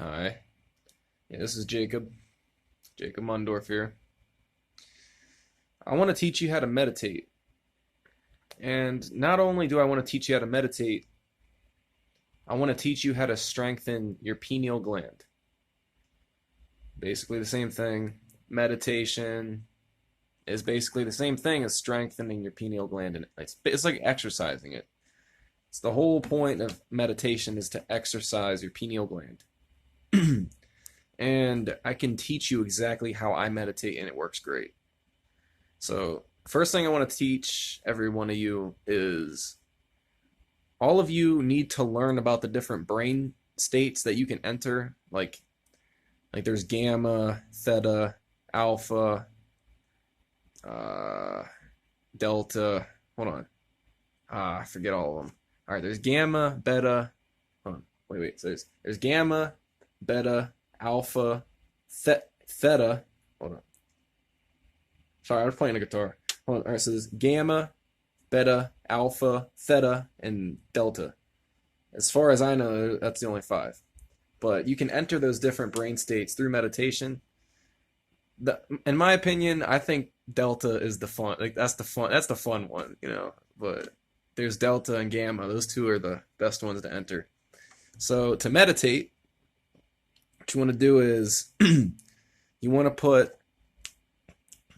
Hi. Yeah, this is Jacob. Jacob Mundorf here. I want to teach you how to meditate. And not only do I want to teach you how to meditate, I want to teach you how to strengthen your pineal gland. Basically the same thing. Meditation is basically the same thing as strengthening your pineal gland, and it's like exercising it. It's the whole point of meditation is to exercise your pineal gland. And I can teach you exactly how I meditate, and it works great. So, first thing I want to teach every one of you is all of you need to learn about the different brain states that you can enter. Like there's gamma, theta, alpha, uh, delta. Hold on. I forget all of them. All right, there's gamma, beta. Hold on. Wait. So there's gamma, beta, alpha, theta. Hold on. Sorry, I was playing a guitar. Hold on. All right, so there's gamma, beta, alpha, theta, and delta. As far as I know, that's the only five. But you can enter those different brain states through meditation. In my opinion, I think delta is the fun. Like that's the fun one, you know. But there's delta and gamma. Those two are the best ones to enter. So to meditate, what you want to do is you want to put.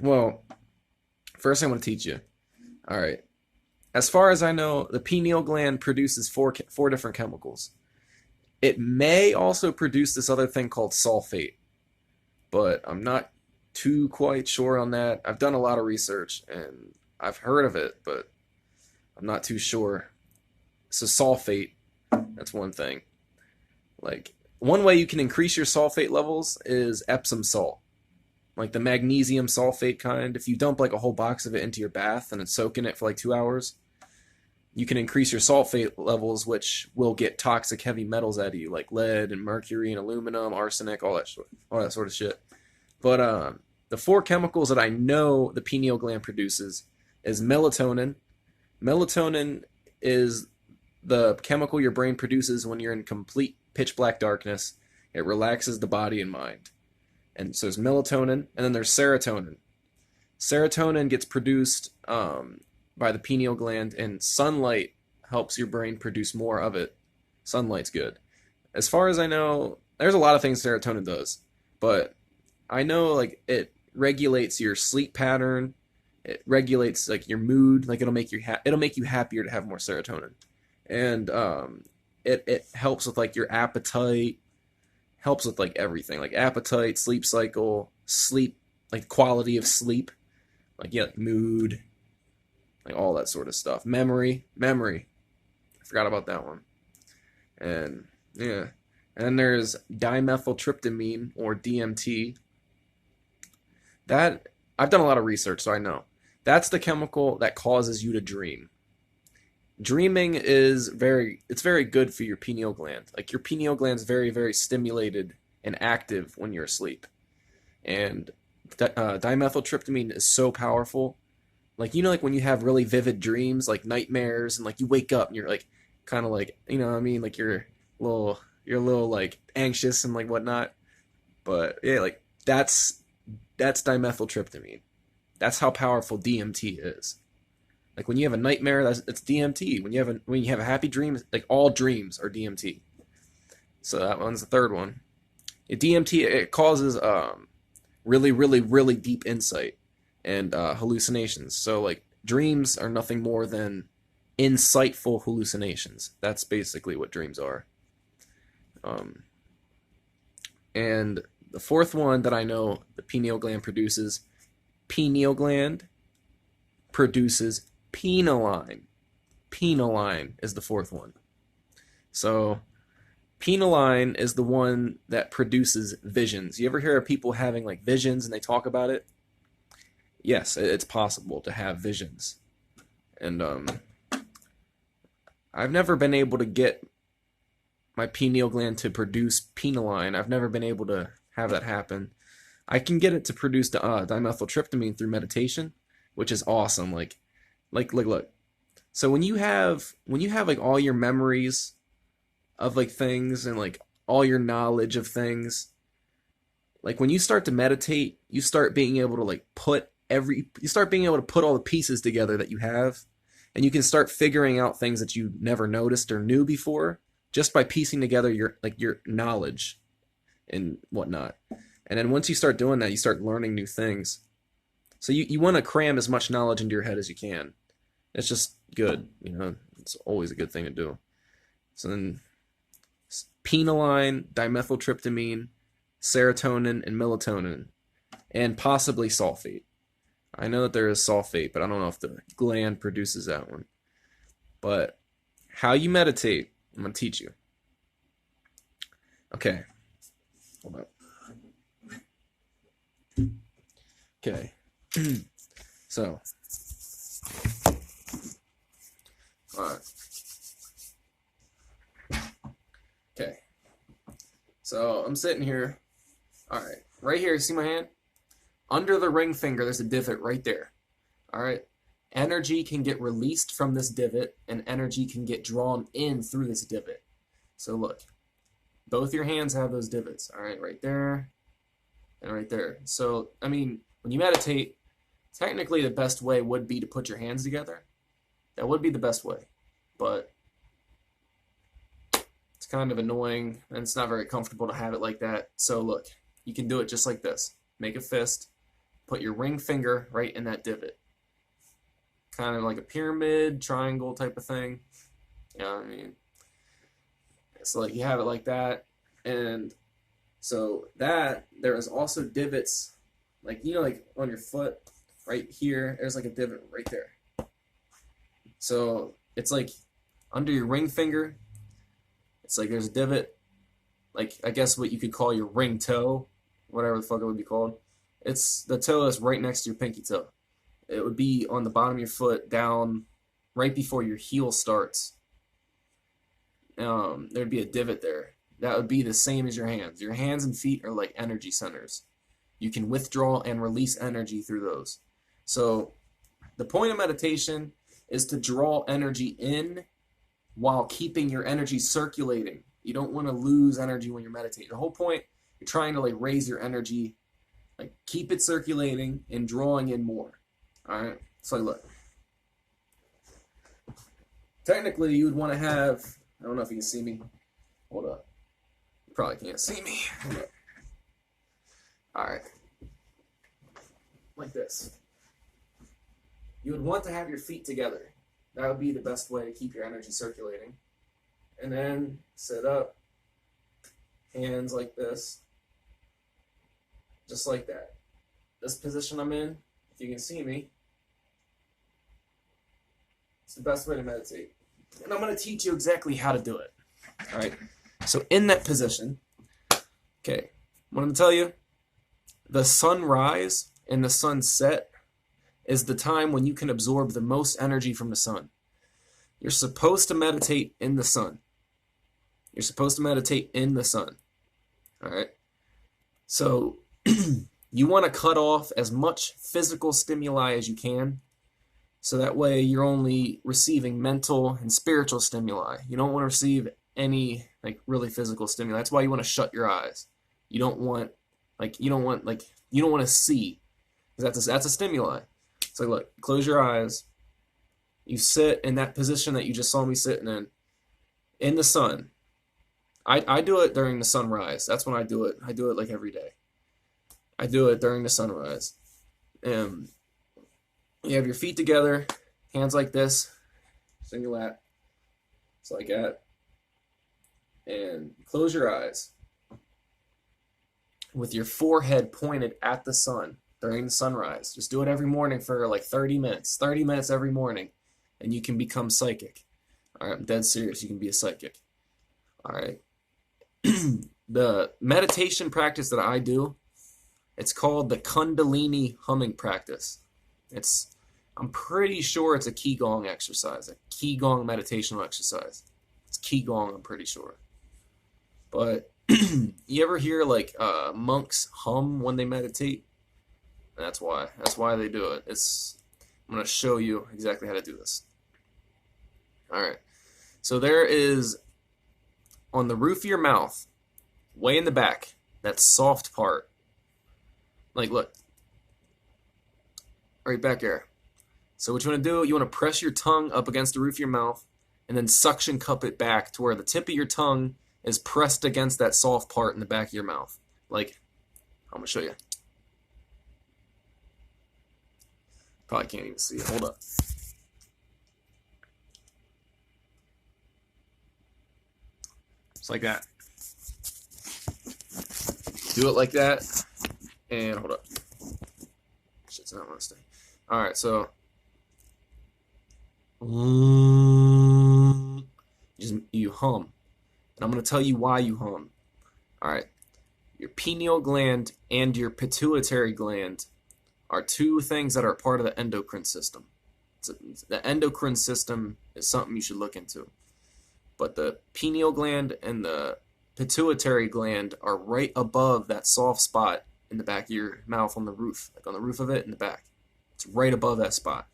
Well, first I want to teach you. All right. As far as I know, the pineal gland produces four different chemicals. It may also produce this other thing called sulfate, but I'm not too quite sure on that. I've done a lot of research and I've heard of it, but I'm not too sure. So sulfate, that's one thing. Like one way you can increase your sulfate levels is Epsom salt. Like the magnesium sulfate kind. If you dump like a whole box of it into your bath and then soak in it for like 2 hours, you can increase your sulfate levels, which will get toxic heavy metals out of you, like lead and mercury and aluminum, arsenic, all that sort of shit. But the four chemicals that I know the pineal gland produces is melatonin. Melatonin is the chemical your brain produces when you're in complete pitch black darkness. It relaxes the body and mind. And so there's melatonin, and then there's serotonin. Serotonin gets produced by the pineal gland, and sunlight helps your brain produce more of it. Sunlight's good. As far as I know, there's a lot of things serotonin does, but I know like it regulates your sleep pattern. It regulates like your mood. Like it'll make you happier to have more serotonin, and it helps with like your appetite. Helps with like everything, like appetite, sleep cycle, sleep, like quality of sleep, like mood, like all that sort of stuff. Memory. I forgot about that one. And yeah, and then there's dimethyltryptamine or DMT. That I've done a lot of research, so I know that's the chemical that causes you to dream. Dreaming is very good for your pineal gland. Like your pineal gland is very stimulated and active when you're asleep. And dimethyltryptamine is so powerful. Like like when you have really vivid dreams, like nightmares, and like you wake up and you're like kind of like what I mean, like you're a little like anxious and like whatnot. But yeah, like that's dimethyltryptamine. That's how powerful DMT is. Like when you have a nightmare, it's DMT. When you have a happy dream, like all dreams are DMT. So that one's the third one. DMT, it causes really deep insight and hallucinations. So like dreams are nothing more than insightful hallucinations. That's basically what dreams are. And the fourth one that I know the pineal gland produces phenylalanine. Phenylalanine is the fourth one. So phenylalanine is the one that produces visions. You ever hear of people having like visions and they talk about it? Yes, it's possible to have visions. And I've never been able to get my pineal gland to produce phenylalanine. I've never been able to have that happen. I can get it to produce dimethyltryptamine through meditation, which is awesome. Like look. So when you have like all your memories of like things and like all your knowledge of things. Like when you start to meditate, you start being able to you start being able to put all the pieces together that you have, and you can start figuring out things that you never noticed or knew before just by piecing together your knowledge and whatnot. And then once you start doing that, you start learning new things. So you want to cram as much knowledge into your head as you can. It's just good, it's always a good thing to do. So then pinealine, dimethyltryptamine, serotonin, and melatonin, and possibly sulfate. I know that there is sulfate, but I don't know if the gland produces that one. But how you meditate, I'm going to teach you. Okay. Hold up. Okay. So. Alright. Okay. So I'm sitting here. Alright. Right here, see my hand? Under the ring finger, there's a divot right there. Alright. Energy can get released from this divot, and energy can get drawn in through this divot. So look. Both your hands have those divots. Alright, right there and right there. So, I mean, when you meditate, technically the best way would be to put your hands together. That would be the best way. But it's kind of annoying, and it's not very comfortable to have it like that. So look, you can do it just like this. Make a fist. Put your ring finger right in that divot. Kind of like a pyramid, triangle type of thing. You know what I mean? So like you have it like that. And so that, there is also divots, like, like on your foot, right here, there's like a divot right there. So it's like under your ring finger, it's like there's a divot, like I guess what you could call your ring toe, whatever the fuck it would be called. It's the toe that's right next to your pinky toe. It would be on the bottom of your foot, down right before your heel starts. There'd be a divot there. That would be the same as your hands. Your hands and feet are like energy centers. You can withdraw and release energy through those. So the point of meditation is to draw energy in while keeping your energy circulating. You don't want to lose energy when you're meditating. The whole point, you're trying to like raise your energy, like keep it circulating and drawing in more. All right. So look. Technically, you would want to have. I don't know if you can see me. Hold up. You probably can't see me. Hold up. All right. Like this. You would want to have your feet together. That would be the best way to keep your energy circulating. And then sit up. Hands like this. Just like that. This position I'm in, if you can see me, it's the best way to meditate. And I'm going to teach you exactly how to do it. All right. So in that position, okay, what I'm going to tell you, the sunrise and the sunset is the time when you can absorb the most energy from the sun. You're supposed to meditate in the sun. You're supposed to meditate in the sun. All right. So you want to cut off as much physical stimuli as you can. So that way you're only receiving mental and spiritual stimuli. You don't want to receive any like really physical stimuli. That's why you want to shut your eyes. You don't want to see. Because that's a stimuli. So look, close your eyes. You sit in that position that you just saw me sitting in the sun. I do it during the sunrise. That's when I do it. I do it like every day. I do it during the sunrise. You have your feet together, hands like this, in your lap, just like that, and close your eyes with your forehead pointed at the sun during the sunrise. Just do it every morning for like 30 minutes every morning, and you can become psychic. All right, I'm dead serious. You can be a psychic. All right. The meditation practice that I do, it's called the Kundalini humming practice. I'm pretty sure it's a Qigong exercise, a Qigong meditational exercise. It's Qigong, I'm pretty sure. But you ever hear like monks hum when they meditate? That's why they do it. I'm going to show you exactly how to do this. All right. So there is, on the roof of your mouth, way in the back, that soft part. Like, look, right back there. So what you want to do, you want to press your tongue up against the roof of your mouth and then suction cup it back to where the tip of your tongue is pressed against that soft part in the back of your mouth. Like, I'm going to show you. Probably can't even see it. Hold up. Just like that. Do it like that. And hold up. Shit's not want to stay. Alright, so you hum. And I'm going to tell you why you hum. Alright. Your pineal gland and your pituitary gland are two things that are part of the endocrine system. So the endocrine system is something you should look into. But the pineal gland and the pituitary gland are right above that soft spot in the back of your mouth on the roof. Like on the roof of it in the back. It's right above that spot.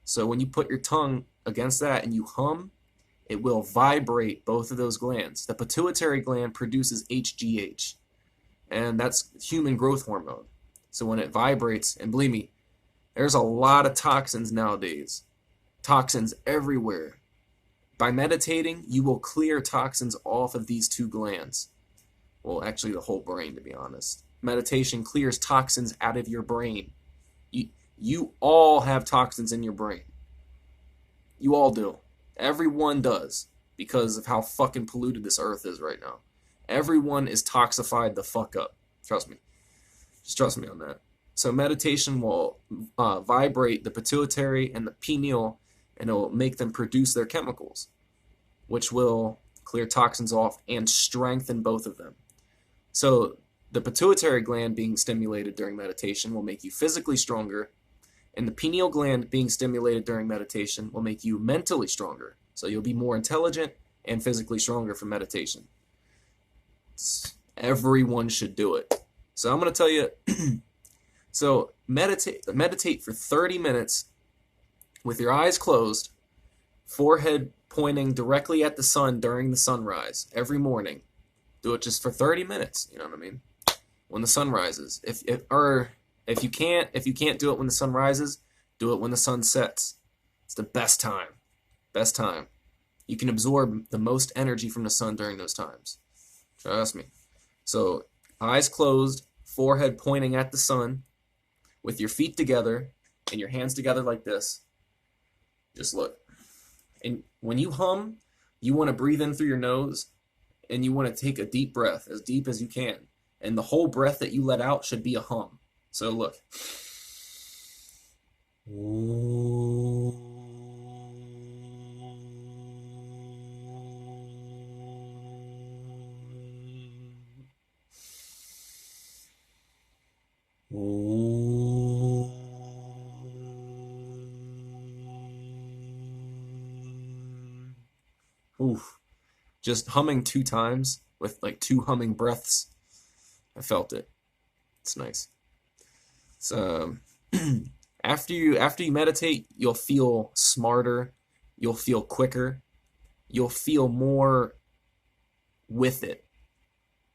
So when you put your tongue against that and you hum, it will vibrate both of those glands. The pituitary gland produces HGH, and that's human growth hormone. So when it vibrates, and believe me, there's a lot of toxins nowadays. Toxins everywhere. By meditating, you will clear toxins off of these two glands. Well, actually the whole brain, to be honest. Meditation clears toxins out of your brain. You all have toxins in your brain. You all do. Everyone does, because of how fucking polluted this earth is right now. Everyone is toxified the fuck up. Trust me. Just trust me on that. So meditation will vibrate the pituitary and the pineal, and it will make them produce their chemicals, which will clear toxins off and strengthen both of them. So the pituitary gland being stimulated during meditation will make you physically stronger, and the pineal gland being stimulated during meditation will make you mentally stronger. So you'll be more intelligent and physically stronger for meditation. Everyone should do it. So I'm going to tell you, so meditate for 30 minutes with your eyes closed, forehead pointing directly at the sun during the sunrise every morning. Do it just for 30 minutes, you know what I mean? When the sun rises. If you can't do it when the sun rises, do it when the sun sets. It's the best time. Best time. You can absorb the most energy from the sun during those times. Trust me. So, eyes closed, forehead pointing at the sun, with your feet together and your hands together like this. Just look. And when you hum, you want to breathe in through your nose, and you want to take a deep breath, as deep as you can. And the whole breath that you let out should be a hum. So look. Oof. Just humming 2 times with like 2 humming breaths. I felt it. It's nice. So after you meditate, you'll feel smarter, you'll feel quicker, you'll feel more with it,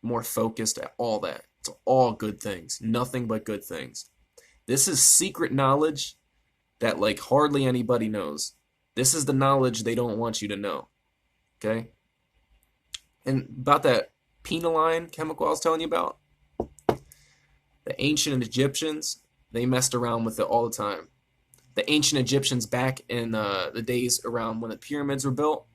more focused at all that. It's all good things, nothing but good things. This is secret knowledge that like hardly anybody knows. This is the knowledge they don't want you to know. Okay? And about that peniline chemical I was telling you about, the ancient Egyptians, they messed around with it all the time. The ancient Egyptians back in the days around when the pyramids were built,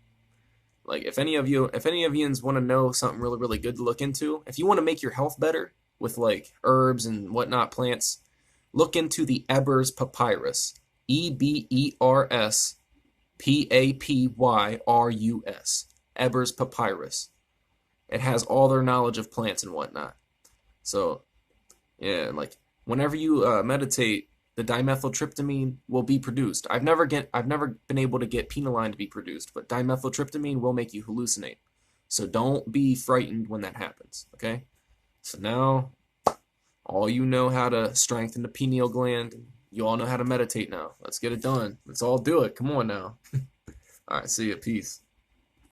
like if any of you want to know something really, really good to look into, if you want to make your health better with like herbs and whatnot, plants, look into the Ebers papyrus. EBERS papyrus. Ebers papyrus. It has all their knowledge of plants and whatnot. So, yeah, like whenever you meditate, the dimethyltryptamine will be produced. I've never been able to get peniline to be produced, but dimethyltryptamine will make you hallucinate. So don't be frightened when that happens, okay? So now, all you know how to strengthen the pineal gland. You all know how to meditate now. Let's get it done. Let's all do it. Come on now. All right, see ya. Peace.